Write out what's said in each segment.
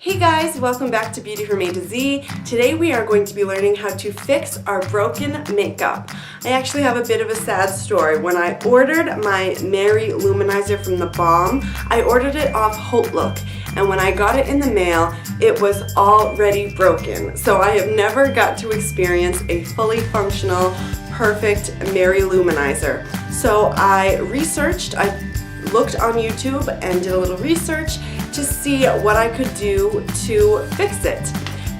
Hey guys, welcome back to Beauty from A to Z. Today we are going to be learning how to fix our broken makeup. I actually have a bit of a sad story. When I ordered my Mary Luminizer from the Balm, I ordered it off HauteLook, and when I got it in the mail, it was already broken. So I have never got to experience a fully functional, perfect Mary Luminizer. So I looked on YouTube and did a little research to see what I could do to fix it.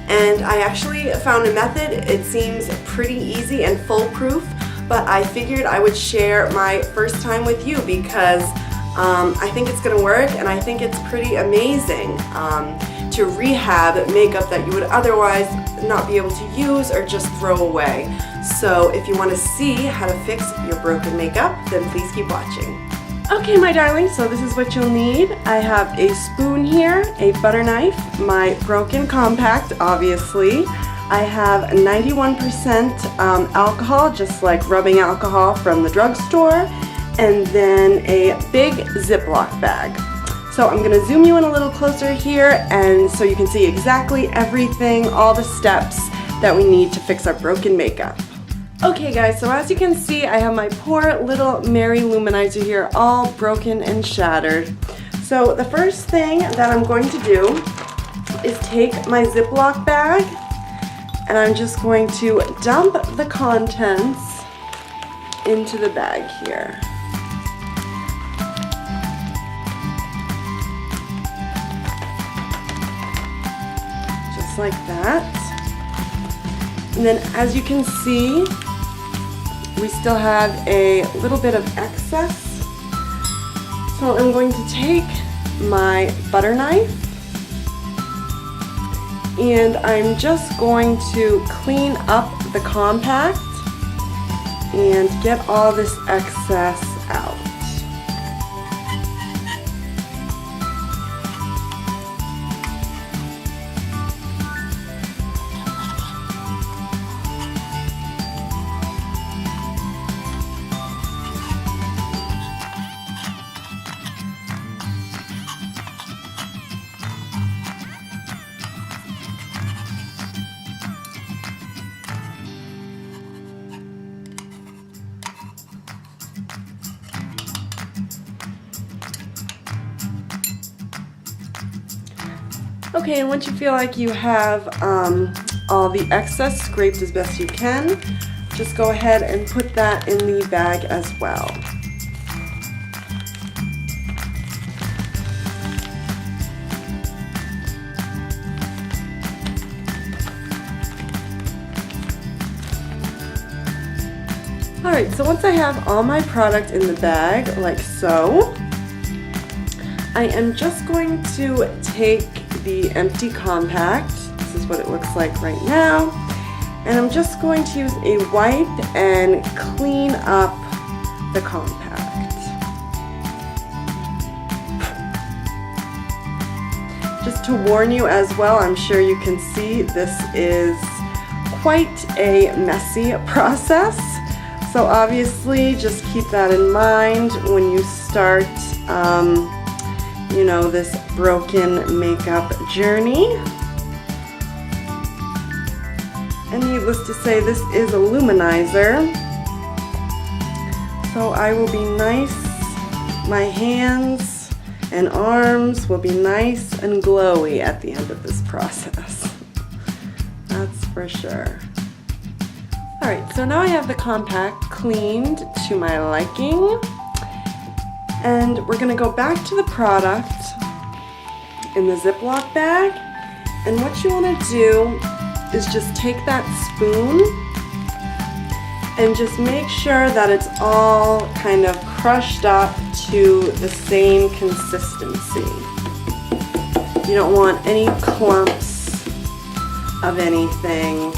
And I actually found a method. It seems pretty easy and foolproof, but I figured I would share my first time with you because I think it's gonna work, and I think it's pretty amazing to rehab makeup that you would otherwise not be able to use or just throw away. So if you want to see how to fix your broken makeup, then please keep watching. Okay, my darling, so this is what you'll need. I have a spoon here, a butter knife, my broken compact, obviously. I have 91% alcohol, just like rubbing alcohol from the drugstore, and then a big Ziploc bag. So I'm gonna zoom you in a little closer here, and so you can see exactly everything, all the steps that we need to fix our broken makeup. Okay guys, so as you can see, I have my poor little Mary Luminizer here, all broken and shattered. So the first thing that I'm going to do is take my Ziploc bag, and I'm just going to dump the contents into the bag here. Just like that. And then as you can see, we still have a little bit of excess. So I'm going to take my butter knife, and I'm just going to clean up the compact and get all this excess out. Okay, and once you feel like you have all the excess scraped as best you can, just go ahead and put that in the bag as well. Alright, so once I have all my product in the bag, like so, I am just going to take the empty compact. This is what it looks like right now. And I'm just going to use a wipe and clean up the compact. Just to warn you as well, I'm sure you can see this is quite a messy process. So obviously just keep that in mind when you start this broken makeup journey. And needless to say, this is a luminizer, so I will be nice, my hands and arms will be nice and glowy at the end of this process. That's for sure. Alright, so now I have the compact cleaned to my liking, and we're going to go back to the product in the Ziploc bag, and what you want to do is just take that spoon and just make sure that it's all kind of crushed up to the same consistency. You don't want any clumps of anything.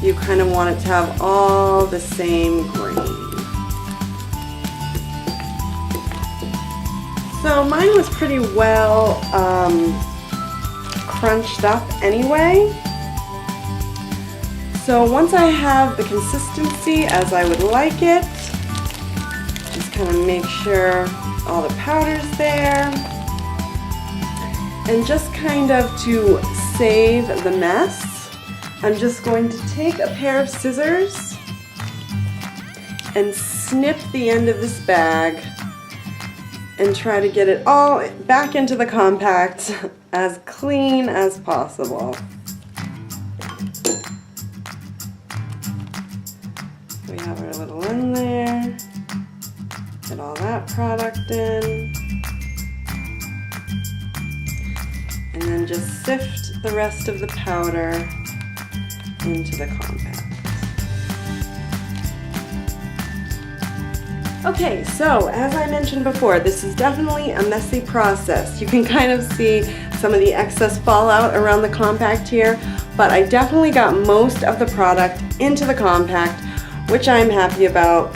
You kind of want it to have all the same grain. So mine was pretty well crunched up anyway. So once I have the consistency as I would like it, just kind of make sure all the powder's there. And just kind of to save the mess, I'm just going to take a pair of scissors and snip the end of this bag and try to get it all back into the compact as clean as possible. We have our little in there, get all that product in, and then just sift the rest of the powder into the compact. Okay, so as I mentioned before, this is definitely a messy process. You can kind of see some of the excess fallout around the compact here, but I definitely got most of the product into the compact, which I'm happy about.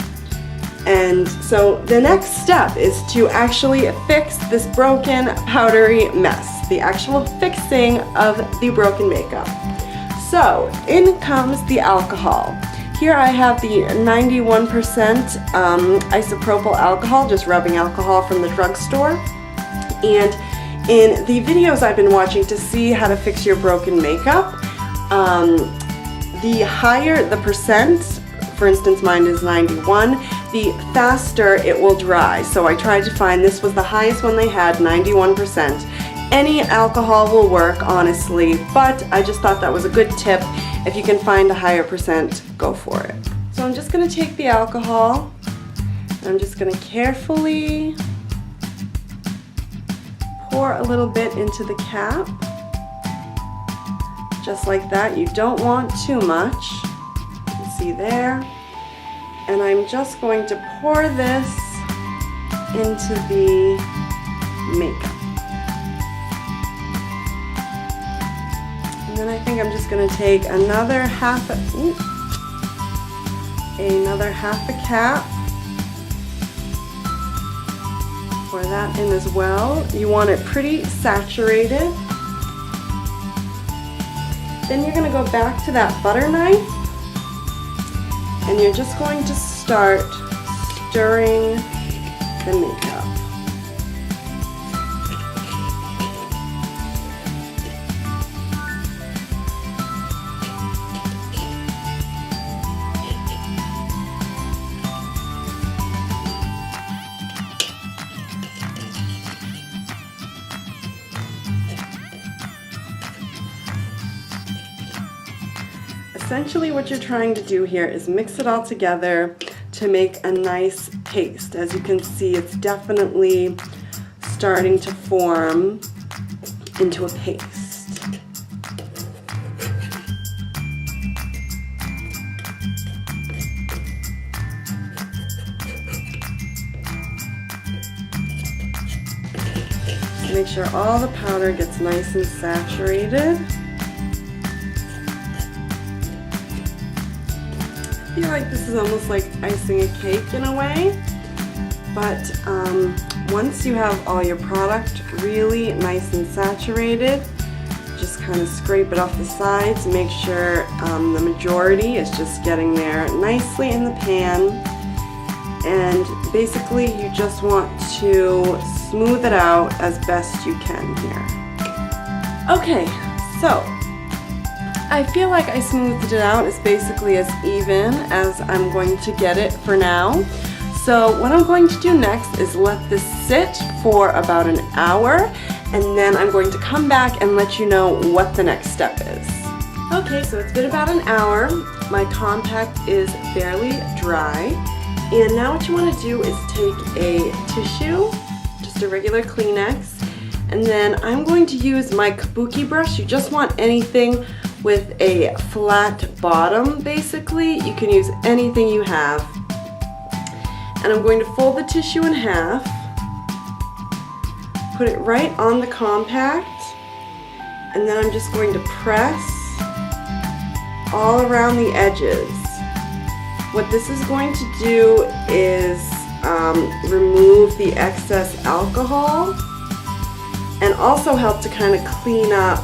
And so the next step is to actually fix this broken powdery mess, the actual fixing of the broken makeup. So in comes the alcohol. Here I have the 91% isopropyl alcohol, just rubbing alcohol from the drugstore. And in the videos I've been watching to see how to fix your broken makeup, the higher the percent, for instance mine is 91, the faster it will dry. So I tried to find, this was the highest one they had, 91%. Any alcohol will work, honestly, but I just thought that was a good tip. If you can find a higher percent, go for it. So I'm just going to take the alcohol, and I'm just going to carefully pour a little bit into the cap. Just like that. You don't want too much. You can see there. And I'm just going to pour this into the makeup. And then I think I'm just going to take another half a cap. Pour that in as well. You want it pretty saturated. Then you're going to go back to that butter knife and you're just going to start stirring the makeup. Essentially what you're trying to do here is mix it all together to make a nice paste. As you can see, it's definitely starting to form into a paste. Make sure all the powder gets nice and saturated. I feel like this is almost like icing a cake in a way, but once you have all your product really nice and saturated, just kind of scrape it off the sides, make sure the majority is just getting there nicely in the pan, and basically you just want to smooth it out as best you can here. Okay, so I feel like I smoothed it out as basically as even as I'm going to get it for now. So what I'm going to do next is let this sit for about an hour, and then I'm going to come back and let you know what the next step is. Okay, so it's been about an hour. My compact is fairly dry, and now what you want to do is take a tissue, just a regular Kleenex, and then I'm going to use my kabuki brush. You just want anything with a flat bottom, basically. You can use anything you have. And I'm going to fold the tissue in half, put it right on the compact, and then I'm just going to press all around the edges. What this is going to do is remove the excess alcohol and also help to kind of clean up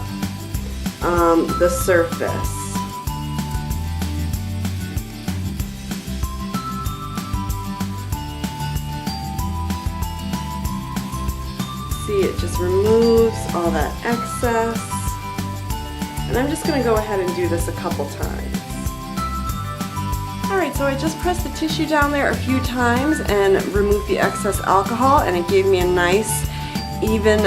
the surface. see, it just removes all that excess. And I'm just going to go ahead and do this a couple times. Alright, so I just pressed the tissue down there a few times and removed the excess alcohol, and it gave me a nice even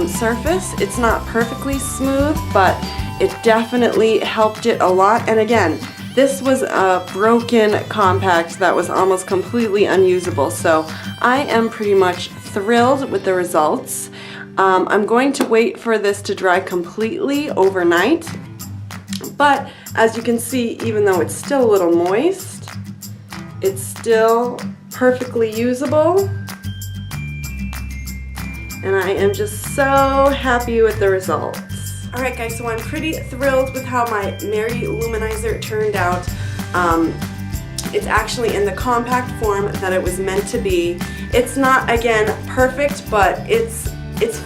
surface. It's not perfectly smooth, but it definitely helped it a lot. And again, this was a broken compact that was almost completely unusable, so I am pretty much thrilled with the results. I'm going to wait for this to dry completely overnight, but as you can see, even though it's still a little moist, it's still perfectly usable, and I am just so happy with the results. Alright guys, so I'm pretty thrilled with how my Mary Luminizer turned out. It's actually in the compact form that it was meant to be. It's not, again, perfect, but it's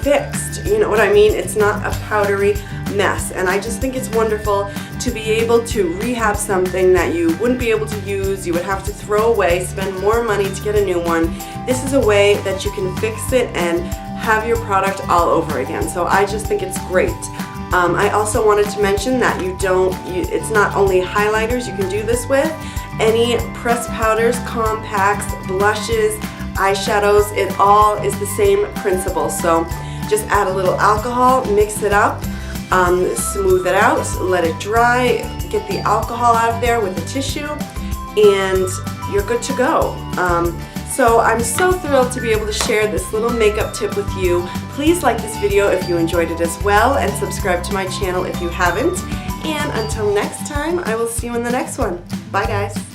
fixed. You know what I mean? It's not a powdery mess, and I just think it's wonderful to be able to rehab something that you wouldn't be able to use, you would have to throw away, spend more money to get a new one. This is a way that you can fix it and have your product all over again, so I just think it's great. I also wanted to mention that it's not only highlighters you can do this with, any pressed powders, compacts, blushes, eyeshadows, it all is the same principle. So just add a little alcohol, mix it up, smooth it out, let it dry, get the alcohol out of there with the tissue, and you're good to go. So I'm so thrilled to be able to share this little makeup tip with you. Please like this video if you enjoyed it as well, and subscribe to my channel if you haven't. And until next time, I will see you in the next one. Bye guys.